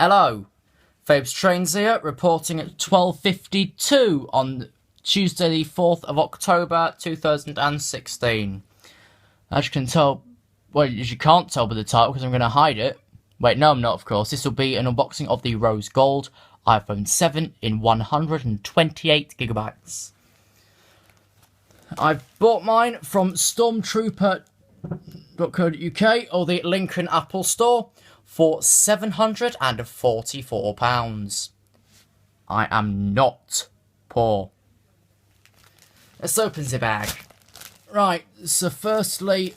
Hello, Fabe's Trains here, reporting at 12:52 on Tuesday the 4th of October 2016. As you can tell, well, as you can't tell by the title because I'm going to hide it. Wait, no I'm not, of course. This will be an unboxing of the Rose Gold iPhone 7 in 128GB. I've bought mine from stormtrooper.co.uk or the Lincoln Apple Store for £744. I am not poor. Let's open the bag. Right, so firstly,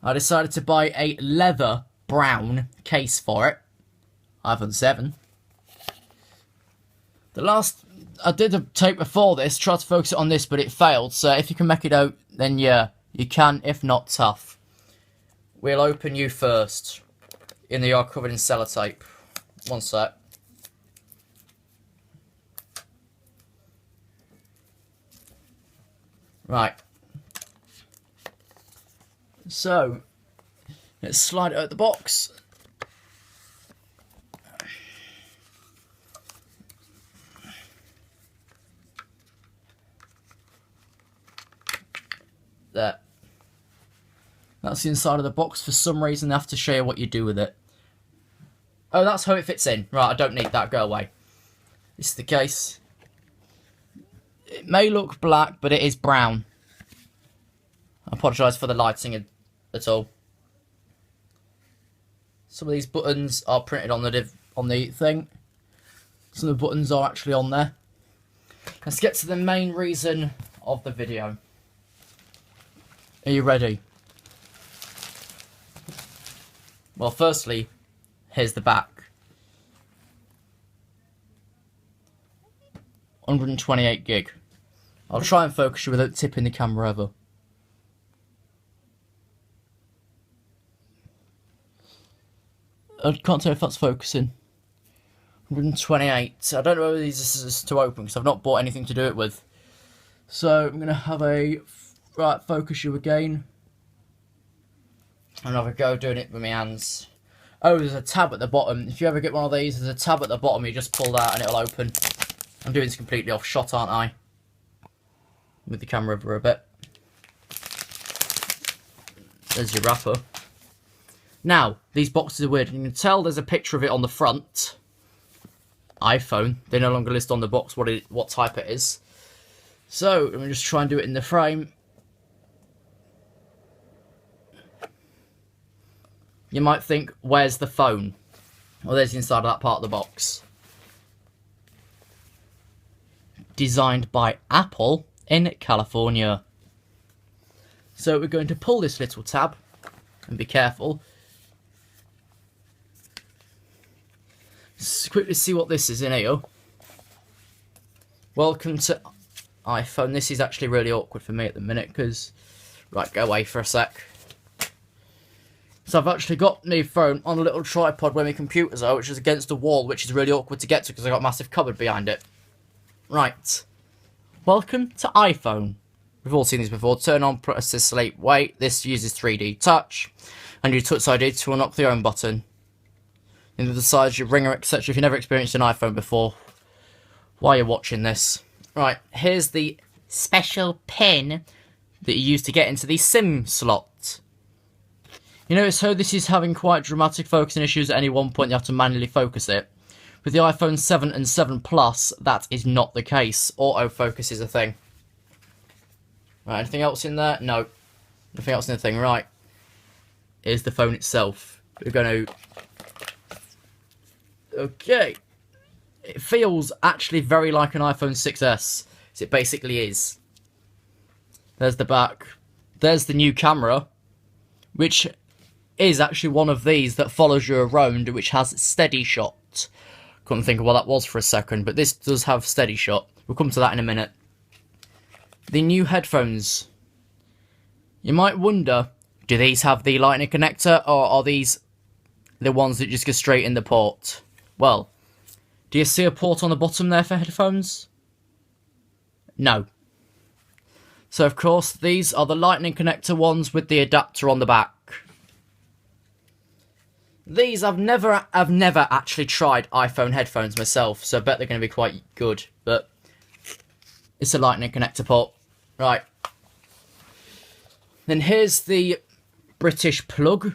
I decided to buy a leather brown case for it. iPhone 7. I did a tape before this, tried to focus it on this, but it failed. So if you can make it out, then yeah, you can. If not, tough. We'll open you first. In the yard covered in sellotape. One sec. Right. So, let's slide it out the box. There. That's the inside of the box. For some reason, I have to show you what you do with it. Oh, that's how it fits in. Right, I don't need that. Go away. This is the case. It may look black, but it is brown. I apologise for the lighting at all. Some of these buttons are printed on the thing. Some of the buttons are actually on there. Let's get to the main reason of the video. Are you ready? Well, firstly, here's the back. 128 gig. I'll try and focus you without tipping the camera ever. I can't tell if that's focusing. 128. I don't know whether this is to open because I've not bought anything to do it with. So I'm going to have a... Right, focus you again. And have a go doing it with my hands. Oh, there's a tab at the bottom. If you ever get one of these, there's a tab at the bottom. You just pull that and it'll open. I'm doing this completely off shot, aren't I? With the camera over a bit. There's your wrapper. Now, these boxes are weird. You can tell there's a picture of it on the front. iPhone. They no longer list on the box what type it is. So, let me just try and do it in the frame. You might think, where's the phone? Well, there's the inside of that part of the box. Designed by Apple in California. So we're going to pull this little tab. And be careful. Let's quickly see what this is in here. Welcome to iPhone. This is actually really awkward for me at the minute because... Right, go away for a sec. So I've actually got my phone on a little tripod where my computer's are, which is against the wall, which is really awkward to get to because I've got a massive cupboard behind it. Right. Welcome to iPhone. We've all seen these before. Turn on, press this sleep, wait. This uses 3D touch. And you touch ID to unlock the home button. And the size, your ringer, etc. If you've never experienced an iPhone before, while you're watching this. Right, here's the special pin that you use to get into the SIM slot. You notice how this is having quite dramatic focusing issues. At any one point you have to manually focus it. With the iPhone 7 and 7 Plus, that is not the case. Autofocus is a thing. Right, anything else in there? No. Nothing else in the thing. Right. Here's the phone itself. We're going to... Okay. It feels actually very like an iPhone 6S. As it basically is. There's the back. There's the new camera. Which is actually one of these that follows you around, which has steady shot. Couldn't think of what that was for a second, but this does have steady shot. We'll come to that in a minute. The new headphones. You might wonder, do these have the lightning connector, or are these the ones that just go straight in the port? Well, do you see a port on the bottom there for headphones? No. So of course, these are the lightning connector ones with the adapter on the back. These I've never actually tried iPhone headphones myself, so I bet they're going to be quite good. But it's a lightning connector port, right? Then here's the British plug.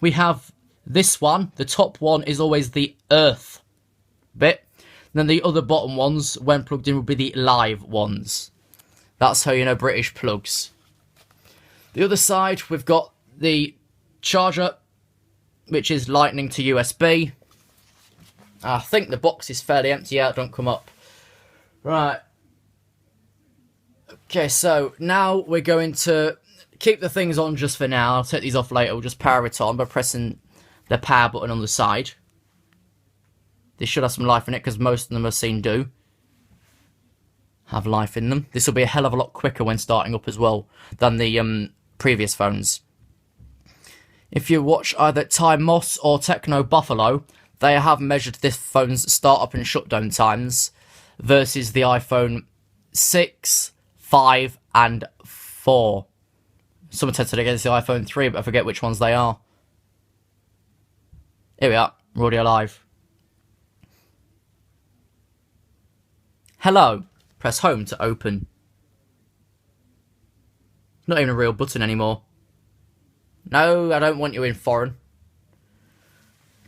We have this one. The top one is always the earth bit. Then the other bottom ones, when plugged in, will be the live ones. That's how you know British plugs. The other side, we've got the charger, which is lightning to USB. I think the box is fairly empty. Yeah, don't come up. Right. Okay, so now we're going to keep the things on just for now. I'll take these off later. We'll just power it on by pressing the power button on the side. This should have some life in it, because most of them I've seen do have life in them. This will be a hell of a lot quicker when starting up as well than the previous phones. If you watch either Time Moss or Techno Buffalo, they have measured this phone's startup and shutdown times versus the iPhone 6, 5 and 4. Someone tested against the iPhone 3, but I forget which ones they are. Here we are, we're already alive. Hello. Press home to open. Not even a real button anymore. No, I don't want you in foreign.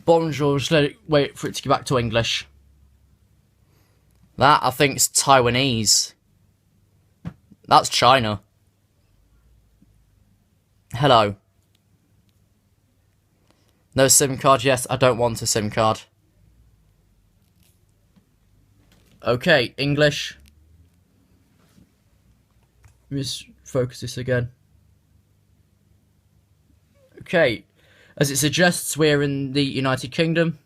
Bonjour, just let it wait for it to get back to English. That, I think, is Taiwanese. That's China. Hello. No SIM card? Yes, I don't want a SIM card. Okay, English. Let me just focus this again. Okay, as it suggests, we're in the United Kingdom.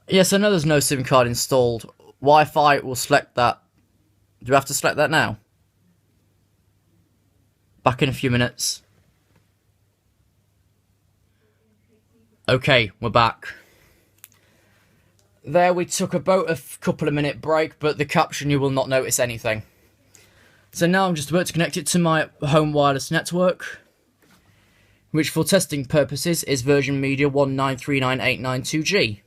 Yes, I know there's no SIM card installed. Wi-Fi will select that. Do we have to select that now? Back in a few minutes. Okay, we're back. There we took about a couple of minute break, but the caption, you will not notice anything. So now I'm just about to connect it to my home wireless network, which for testing purposes is Virgin Media 1939892G.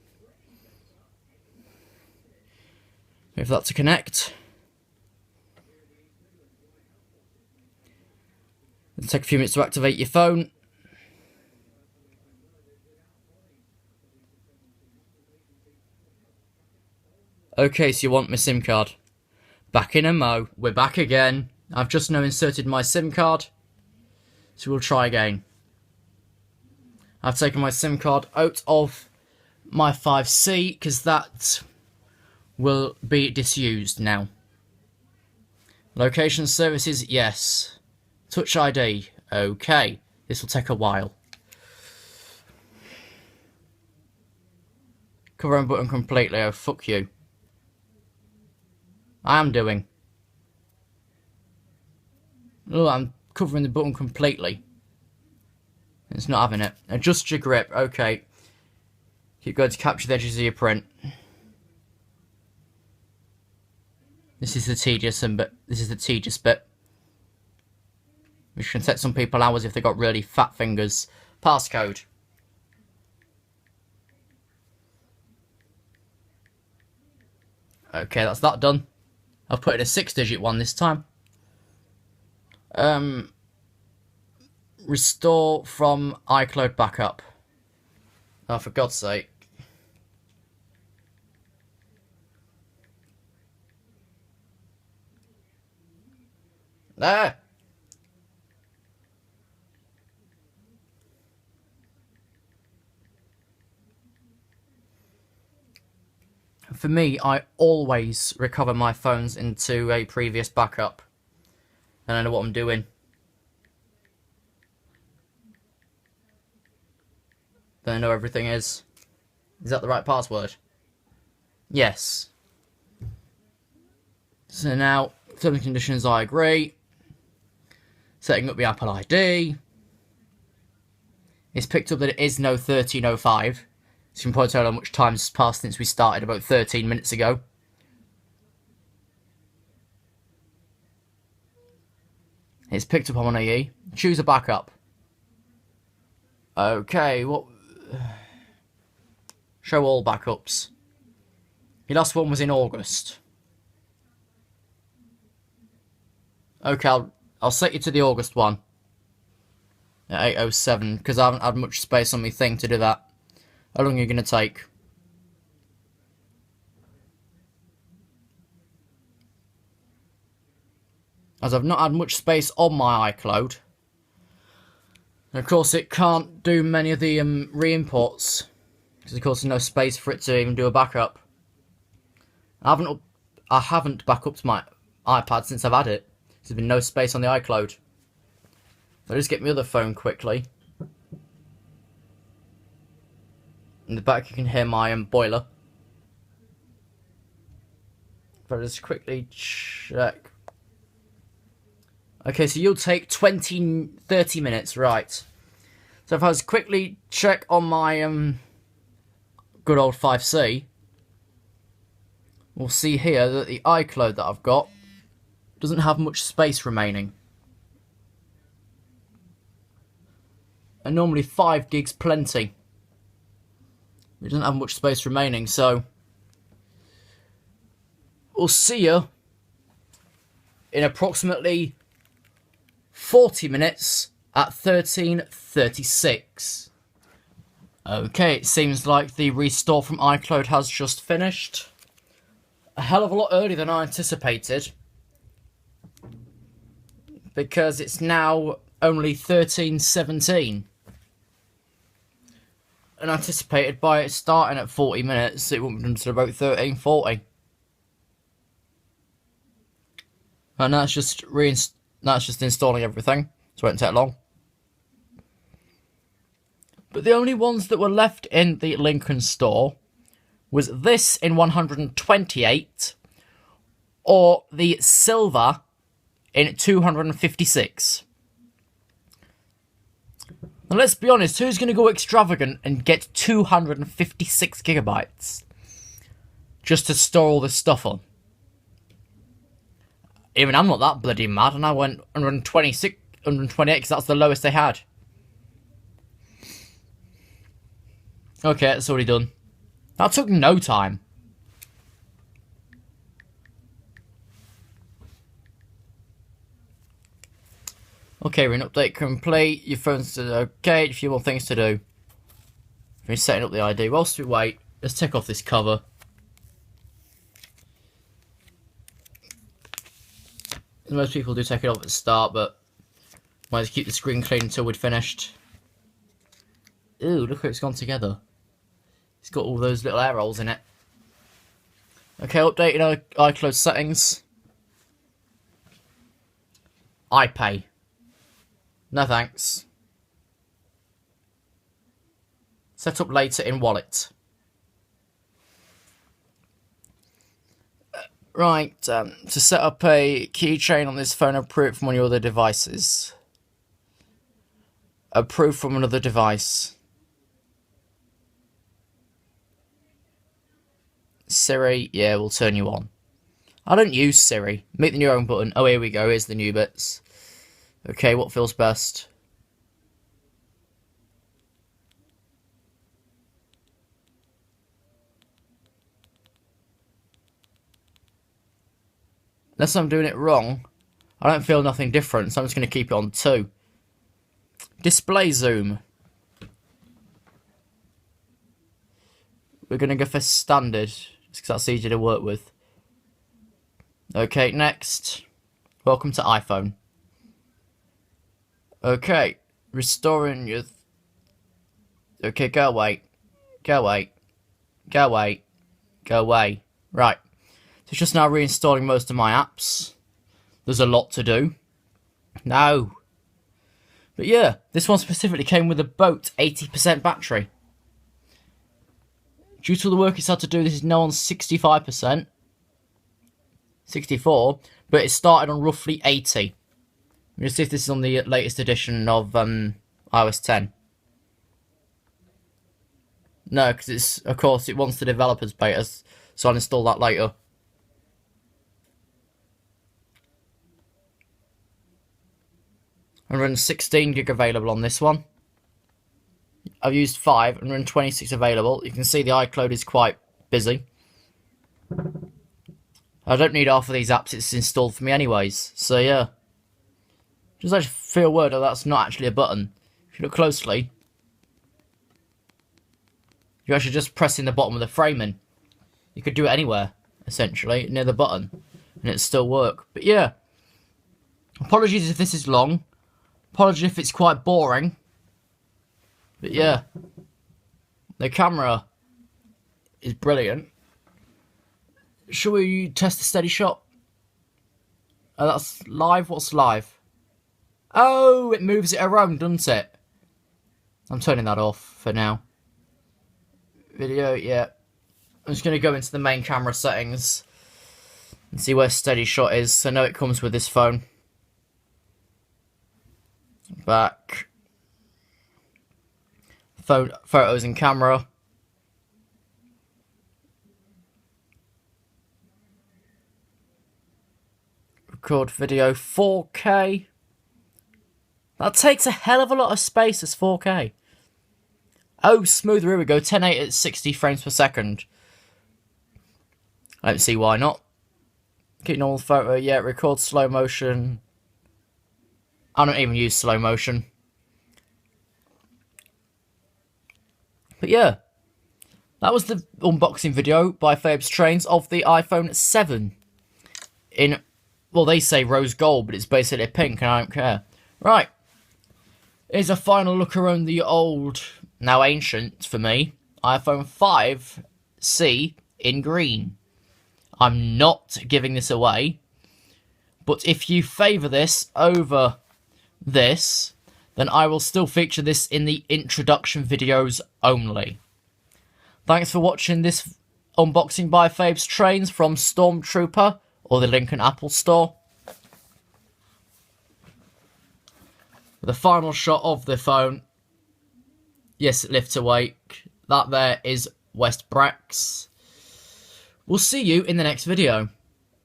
Wait for that to connect. It'll take a few minutes to activate your phone. Okay, so you want my SIM card. Back in a mo. We're back again. I've just now inserted my SIM card. So we'll try again. I've taken my SIM card out of my 5C because that will be disused now. Location services, yes. Touch ID, okay. This will take a while. Cover home button completely, oh fuck you. I am doing. Oh, I'm covering the button completely. It's not having it. Adjust your grip. Okay. Keep going to capture the edges of your print. This is the tedious bit. This is the tedious bit. Which can take some people hours if they've got really fat fingers. Passcode. Okay, that's that done. I've put in a 6-digit one this time. Restore from iCloud backup. Oh, for God's sake. There! For me, I always recover my phones into a previous backup. And I know what I'm doing. Then I know everything is. Is that the right password? Yes. So now, terms and conditions, I agree. Setting up the Apple ID. It's picked up that it is no 1305. So you can point out how much time's passed since we started about 13 minutes ago. It's picked up on IE. Choose a backup. Okay, what? Show all backups. Your last one was in August. Okay, I'll set you to the August one. At 8:07, because I haven't had much space on my thing to do that. How long are you going to take? As I've not had much space on my iCloud. And of course it can't do many of the re-imports. Because of course there's no space for it to even do a backup. I haven't backed my iPad since I've had it. There's been no space on the iCloud. So I'll just get my other phone quickly. In the back you can hear my boiler. But I'll just quickly check. Okay, so you'll take 30 minutes, right. So if I was quickly check on my good old 5C, we'll see here that the iCloud that I've got doesn't have much space remaining. And normally 5 gigs plenty. It doesn't have much space remaining, so we'll see you in approximately 40 minutes at 13:36. Okay, it seems like the restore from iCloud has just finished. A hell of a lot earlier than I anticipated. Because it's now only 13:17. And anticipated by it starting at 40 minutes, it won't be done until about 13:40. And that's just installing everything, so it won't take long. But the only ones that were left in the Lincoln store was this in 128 or the silver in 256. Now let's be honest, who's going to go extravagant and get 256 gigabytes just to store all this stuff on? Even I'm not that bloody mad, and I went 128 because that's the lowest they had. Okay, that's already done. That took no time. Okay, we're in update complete. Your phone's okay, a few more things to do. We're setting up the ID. Whilst we wait, let's take off this cover. Most people do take it off at the start, but might as well keep the screen clean until we'd finished. Ooh, look how it's gone together. It's got all those little air holes in it. Okay, updating our iCloud settings. iPay. No thanks. Set up later in wallet. Right, to set up a keychain on this phone, approve from one of your other devices. Approve from another device. Siri, yeah, we'll turn you on. I don't use Siri. Make the new home button. Oh, here we go. Here's the new bits. Okay, what feels best? Unless I'm doing it wrong, I don't feel nothing different, so I'm just going to keep it on 2. Display zoom. We're going to go for standard, just because that's easier to work with. Okay, next. Welcome to iPhone. Okay, restoring your... Okay, go away. Go away. Go away. Go away. Right. So it's just now reinstalling most of my apps. There's a lot to do. No. But yeah, this one specifically came with a boat 80% battery. Due to the work it's had to do, this is now on 65%. 64. But it started on roughly 80. Let me see if this is on the latest edition of iOS 10. No, because it's, of course, it wants the developers beta, so I'll install that later. 116 gig available on this one. I've used 5, 126 available. You can see the iCloud is quite busy. I don't need half of these apps, it's installed for me anyways. So yeah. Just actually feel weird that that's not actually a button. If you look closely, you're actually just pressing the bottom of the framing. You could do it anywhere, essentially, near the button, and it'd still work. But yeah. Apologies if this is long. Apologies if it's quite boring. But yeah. The camera is brilliant. Shall we test the steady shot? Oh, that's live? What's live? Oh, it moves it around, doesn't it? I'm turning that off for now. Video, yeah. I'm just going to go into the main camera settings and see where steady shot is. I know it comes with this phone. Back. Photos and camera. Record video 4K. That takes a hell of a lot of space as 4K. Oh, smooth, here we go. 1080 at 60 frames per second. I don't see why not. Keep normal photo, yeah, record slow motion. I don't even use slow motion. But yeah, that was the unboxing video by Fabe's Trains of the iPhone 7. In, well, they say rose gold, but it's basically pink, and I don't care. Right. Here's a final look around the old, now ancient for me, iPhone 5C in green. I'm not giving this away, but if you favour this over this, then I will still feature this in the introduction videos only. Thanks for watching this unboxing by Fabe's Trains from Stormtrooper or the Lincoln Apple Store. The final shot of the phone. Yes, it lifts awake. That there is West Brax. We'll see you in the next video.